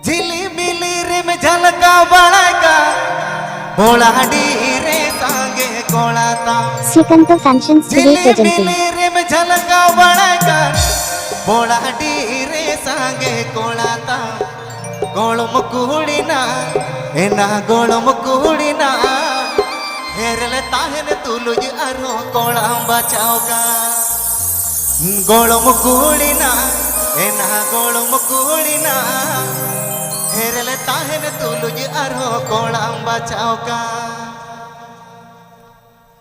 झिलिमिली रिम झलका बळका बोळाडी रे सांगे कोळाता श्रीकांत फैंशन्स टुडे प्रेजेंटिंग झिलिमिली रिम झलका बळका बोळाडी रे सांगे कोळाता गोळम कुडीना एना गोळम कुडीना हेरले ताहेन तुलुज अरो कोळाम बचावका गोळम कुडीना एना गोळम कुडीना हेरले ताहेन तुलुज अरो कोळाम बचावका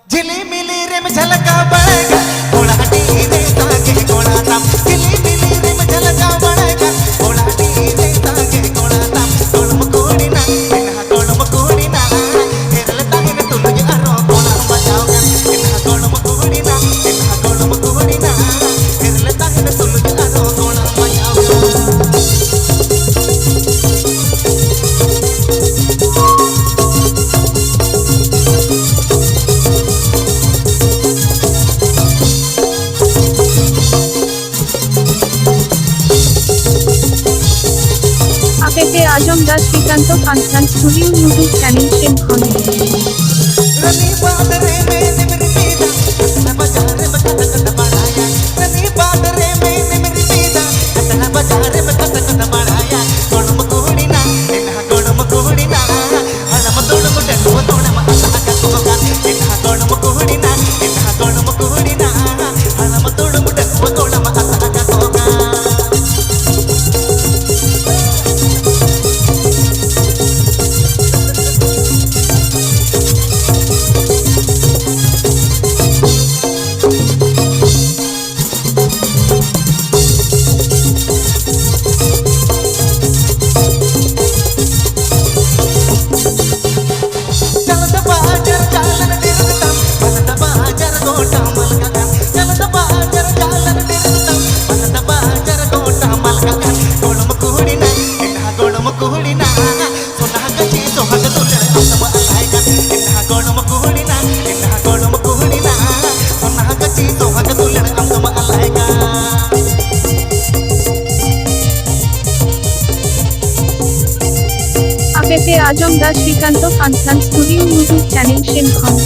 झिलिमिली रिम झलका बळका बोळाडी रे सांगे कोळाता झिलिमिली रिम झलका बळका बोळाडी रे सांगे कोळाता गोळम कुडीना एना गोळम कुडीना हेरले ताहेन तुलुज अरो कोळाम बचावका एना गोळम कुडीना एना गोळम कुडीना हेरले ताहेन तुलुज अरो कोळाम बचावका APP Ajamdar Srikanth Fun Studio YouTube channel Shimkhani रनी बादरे में निमरी पीदा कतना बाजार में कतना बढ़ाया रनी बादरे में निमरी पीदा कतना बाजार में कतना बढ़ाया गोळम कुडीना एना गोळम कुडीना हलम तोडम डलव तोडम असा का कोका एना गोळम कुडीना एना गोळम कुडीना हलम तोडम डलव तोडम असा का कोका चलत बाजार चालन दिरता बनत बाजार गोटा मलका चलत बाजार चालन दिरता बनत बाजार गोटा मलका गोळम कुडीना एना गोळम कुडीना सोना कची सोहग तुलर असम अलायका एना गोळम कुडीना एना गोळम कुडीना सोना कची सोहग तुलर Assam अलायका APP Ajamdar Srikanth Fun Studio YouTube channel Shimkhani